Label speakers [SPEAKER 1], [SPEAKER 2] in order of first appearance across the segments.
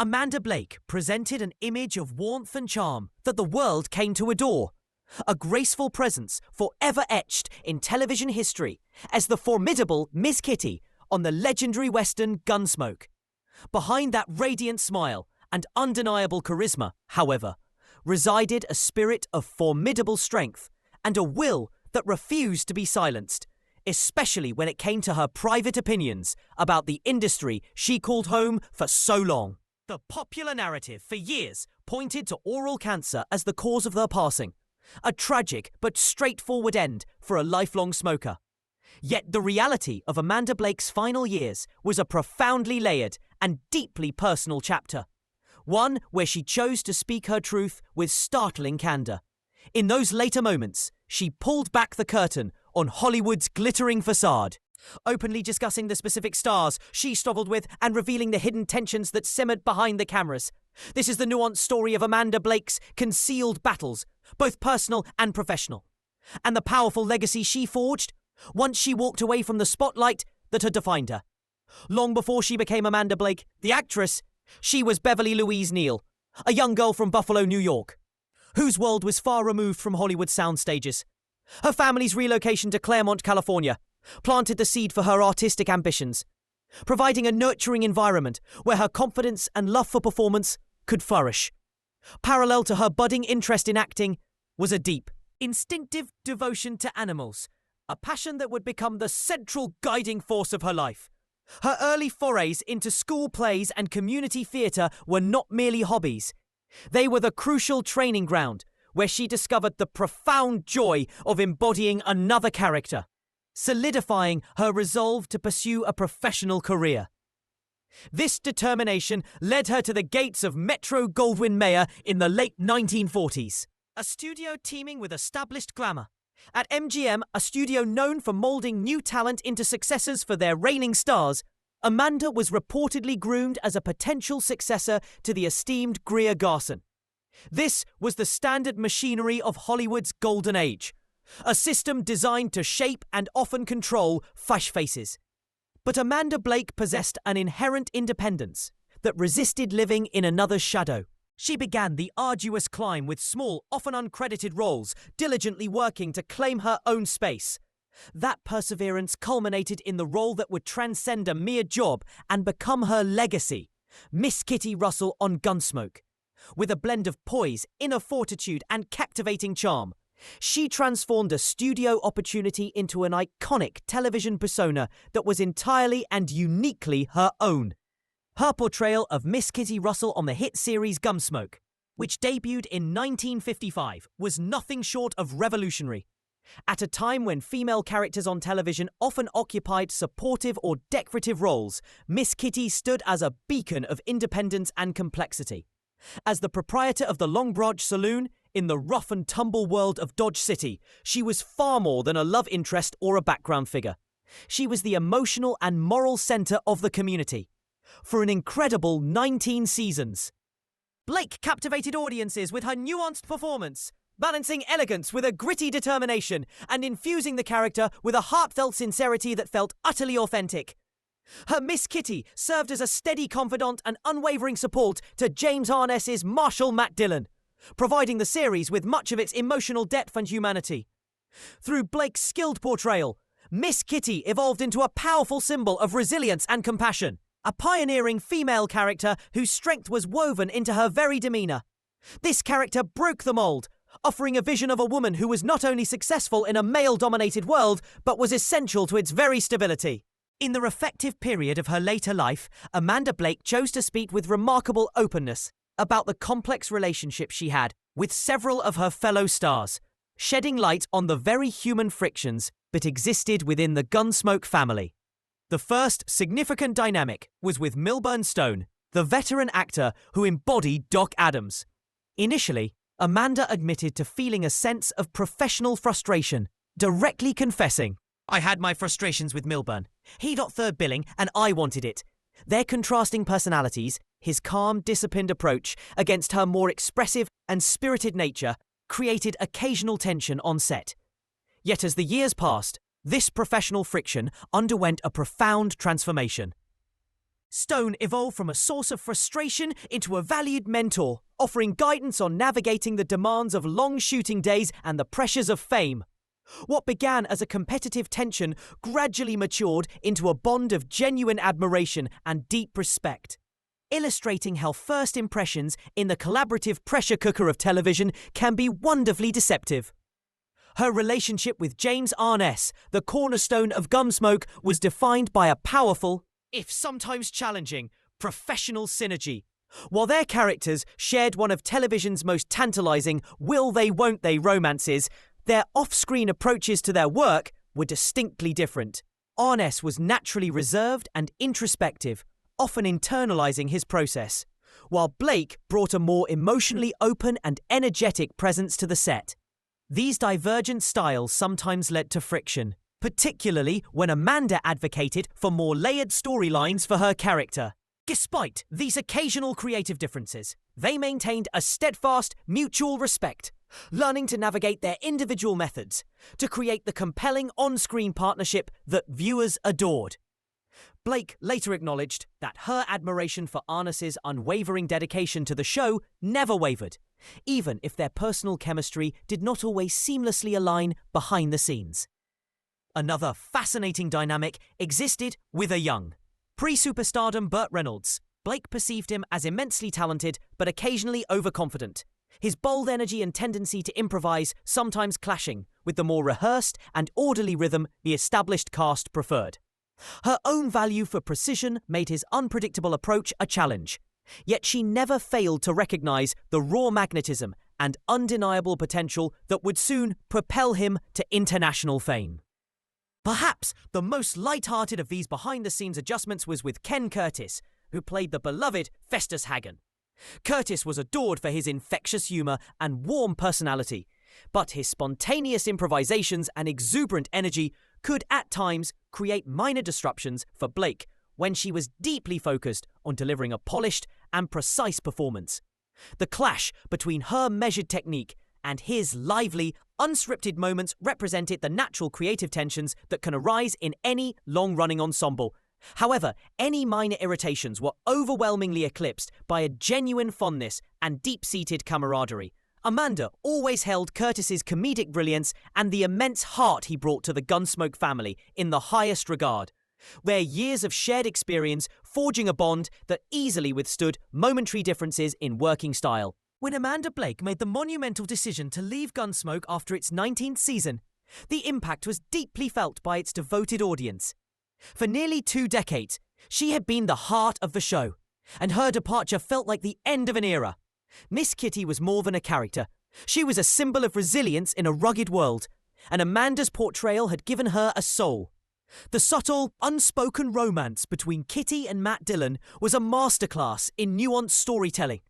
[SPEAKER 1] Amanda Blake presented an image of warmth and charm that the world came to adore. A graceful presence forever etched in television history as the formidable Miss Kitty on the legendary western Gunsmoke. Behind that radiant smile and undeniable charisma, however, resided a spirit of formidable strength and a will that refused to be silenced, especially when it came to her private opinions about the industry she called home for so long. The popular narrative for years pointed to oral cancer as the cause of her passing, a tragic but straightforward end for a lifelong smoker. Yet the reality of Amanda Blake's final years was a profoundly layered and deeply personal chapter, one where she chose to speak her truth with startling candor. In those later moments, she pulled back the curtain on Hollywood's glittering facade, openly discussing the specific stars she struggled with and revealing the hidden tensions that simmered behind the cameras. This is the nuanced story of Amanda Blake's concealed battles, both personal and professional, and the powerful legacy she forged once she walked away from the spotlight that had defined her. Long before she became Amanda Blake, the actress, she was Beverly Louise Neal, a young girl from Buffalo, New York, whose world was far removed from Hollywood sound stages. Her family's relocation to Claremont, California, planted the seed for her artistic ambitions, providing a nurturing environment where her confidence and love for performance could flourish. Parallel to her budding interest in acting was a deep, instinctive devotion to animals, a passion that would become the central guiding force of her life. Her early forays into school plays and community theatre were not merely hobbies. They were the crucial training ground where she discovered the profound joy of embodying another character, solidifying her resolve to pursue a professional career. This determination led her to the gates of Metro-Goldwyn-Mayer in the late 1940s, a studio teeming with established glamour. At MGM, a studio known for molding new talent into successors for their reigning stars, Amanda was reportedly groomed as a potential successor to the esteemed Greer Garson. This was the standard machinery of Hollywood's golden age, a system designed to shape and often control fresh faces. But Amanda Blake possessed an inherent independence that resisted living in another's shadow. She began the arduous climb with small, often uncredited roles, diligently working to claim her own space. That perseverance culminated in the role that would transcend a mere job and become her legacy, Miss Kitty Russell on Gunsmoke. With a blend of poise, inner fortitude, and captivating charm, she transformed a studio opportunity into an iconic television persona that was entirely and uniquely her own. Her portrayal of Miss Kitty Russell on the hit series Gunsmoke, which debuted in 1955, was nothing short of revolutionary. At a time when female characters on television often occupied supportive or decorative roles, Miss Kitty stood as a beacon of independence and complexity. As the proprietor of the Long Branch Saloon in the rough and tumble world of Dodge City, she was far more than a love interest or a background figure. She was the emotional and moral center of the community. For an incredible 19 seasons, Blake captivated audiences with her nuanced performance, balancing elegance with a gritty determination and infusing the character with a heartfelt sincerity that felt utterly authentic. Her Miss Kitty served as a steady confidant and unwavering support to James Arness's Marshall Matt Dillon, providing the series with much of its emotional depth and humanity. Through Blake's skilled portrayal, Miss Kitty evolved into a powerful symbol of resilience and compassion, a pioneering female character whose strength was woven into her very demeanor. This character broke the mold, offering a vision of a woman who was not only successful in a male-dominated world, but was essential to its very stability. In the reflective period of her later life, Amanda Blake chose to speak with remarkable openness about the complex relationship she had with several of her fellow stars, shedding light on the very human frictions that existed within the Gunsmoke family. The first significant dynamic was with Milburn Stone, the veteran actor who embodied Doc Adams. Initially, Amanda admitted to feeling a sense of professional frustration, directly confessing, "I had my frustrations with Milburn. He got third billing and I wanted it." Their contrasting personalities, his calm, disciplined approach against her more expressive and spirited nature, created occasional tension on set. Yet as the years passed, this professional friction underwent a profound transformation. Stone evolved from a source of frustration into a valued mentor, offering guidance on navigating the demands of long shooting days and the pressures of fame. What began as a competitive tension gradually matured into a bond of genuine admiration and deep respect, illustrating how first impressions in the collaborative pressure cooker of television can be wonderfully deceptive. Her relationship with James Arness, the cornerstone of Gunsmoke, was defined by a powerful, if sometimes challenging, professional synergy. While their characters shared one of television's most tantalizing will they won't they romances, their off-screen approaches to their work were distinctly different. Arness was naturally reserved and introspective, often internalizing his process, while Blake brought a more emotionally open and energetic presence to the set. These divergent styles sometimes led to friction, particularly when Amanda advocated for more layered storylines for her character. Despite these occasional creative differences, they maintained a steadfast, mutual respect, learning to navigate their individual methods to create the compelling on-screen partnership that viewers adored. Blake later acknowledged that her admiration for Arness's unwavering dedication to the show never wavered, even if their personal chemistry did not always seamlessly align behind the scenes. Another fascinating dynamic existed with a young, pre-superstardom Burt Reynolds. Blake perceived him as immensely talented but occasionally overconfident, his bold energy and tendency to improvise sometimes clashing with the more rehearsed and orderly rhythm the established cast preferred. Her own value for precision made his unpredictable approach a challenge, yet she never failed to recognize the raw magnetism and undeniable potential that would soon propel him to international fame. Perhaps the most light-hearted of these behind-the-scenes adjustments was with Ken Curtis, who played the beloved Festus Hagen. Curtis was adored for his infectious humor and warm personality, but his spontaneous improvisations and exuberant energy could at times create minor disruptions for Blake when she was deeply focused on delivering a polished and precise performance. The clash between her measured technique and his lively, unscripted moments represented the natural creative tensions that can arise in any long-running ensemble. However, any minor irritations were overwhelmingly eclipsed by a genuine fondness and deep-seated camaraderie. Amanda always held Curtis's comedic brilliance and the immense heart he brought to the Gunsmoke family in the highest regard, where years of shared experience forging a bond that easily withstood momentary differences in working style. When Amanda Blake made the monumental decision to leave Gunsmoke after its 19th season, the impact was deeply felt by its devoted audience. For nearly 2 decades, she had been the heart of the show, and her departure felt like the end of an era. Miss Kitty was more than a character. She was a symbol of resilience in a rugged world, and Amanda's portrayal had given her a soul. The subtle, unspoken romance between Kitty and Matt Dillon was a masterclass in nuanced storytelling,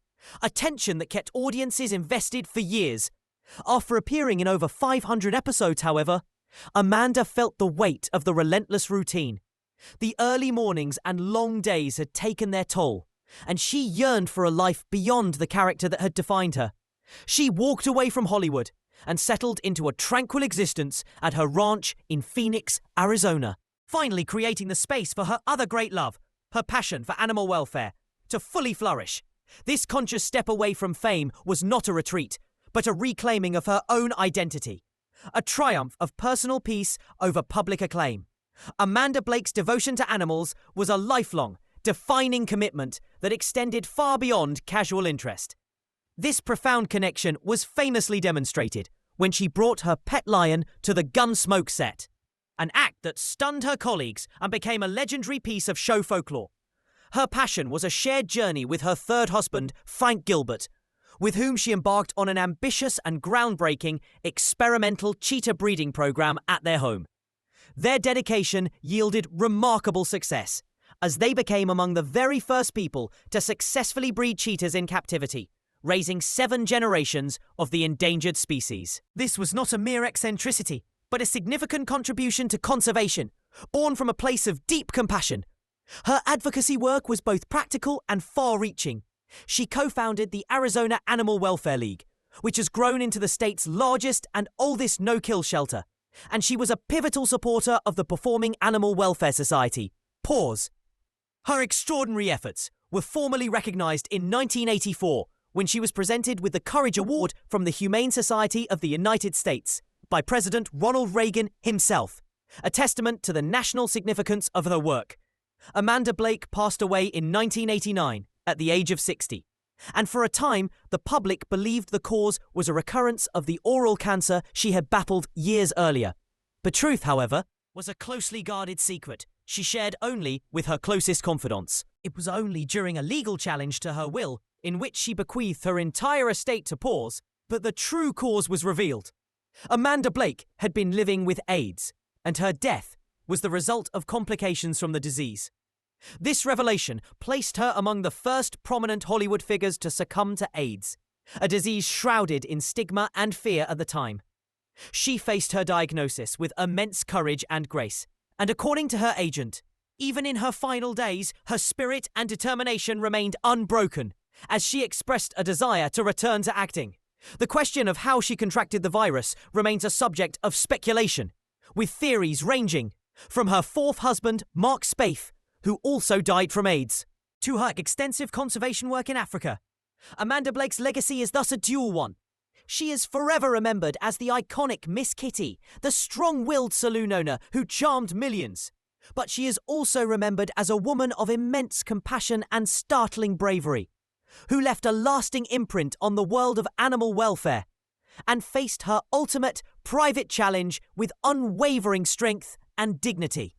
[SPEAKER 1] a tension that kept audiences invested for years. After appearing in over 500 episodes, however, Amanda felt the weight of the relentless routine. The early mornings and long days had taken their toll, and she yearned for a life beyond the character that had defined her. She walked away from Hollywood and settled into a tranquil existence at her ranch in Phoenix, Arizona, finally creating the space for her other great love, her passion for animal welfare, to fully flourish. This conscious step away from fame was not a retreat, but a reclaiming of her own identity, a triumph of personal peace over public acclaim. Amanda Blake's devotion to animals was a lifelong, defining commitment that extended far beyond casual interest. This profound connection was famously demonstrated when she brought her pet lion to the Gunsmoke set, an act that stunned her colleagues and became a legendary piece of show folklore. Her passion was a shared journey with her third husband, Frank Gilbert, with whom she embarked on an ambitious and groundbreaking experimental cheetah breeding program at their home. Their dedication yielded remarkable success, as they became among the very first people to successfully breed cheetahs in captivity, raising 7 generations of the endangered species. This was not a mere eccentricity, but a significant contribution to conservation, born from a place of deep compassion. Her advocacy work was both practical and far-reaching. She co-founded the Arizona Animal Welfare League, which has grown into the state's largest and oldest no-kill shelter, and she was a pivotal supporter of the Performing Animal Welfare Society, PAWS. Her extraordinary efforts were formally recognised in 1984 when she was presented with the Courage Award from the Humane Society of the United States by President Ronald Reagan himself, a testament to the national significance of her work. Amanda Blake passed away in 1989 at the age of 60, and for a time the public believed the cause was a recurrence of the oral cancer she had battled years earlier. The truth, however, was a closely guarded secret she shared only with her closest confidants. It was only during a legal challenge to her will, in which she bequeathed her entire estate to Paws, that the true cause was revealed. Amanda Blake had been living with AIDS, and her death was the result of complications from the disease. This revelation placed her among the first prominent Hollywood figures to succumb to AIDS, a disease shrouded in stigma and fear at the time. She faced her diagnosis with immense courage and grace, and according to her agent, even in her final days, her spirit and determination remained unbroken, as she expressed a desire to return to acting. The question of how she contracted the virus remains a subject of speculation, with theories ranging from her fourth husband, Mark Spaeth, who also died from AIDS, to her extensive conservation work in Africa. Amanda Blake's legacy is thus a dual one. She is forever remembered as the iconic Miss Kitty, the strong-willed saloon owner who charmed millions. But she is also remembered as a woman of immense compassion and startling bravery, who left a lasting imprint on the world of animal welfare and faced her ultimate private challenge with unwavering strength and dignity.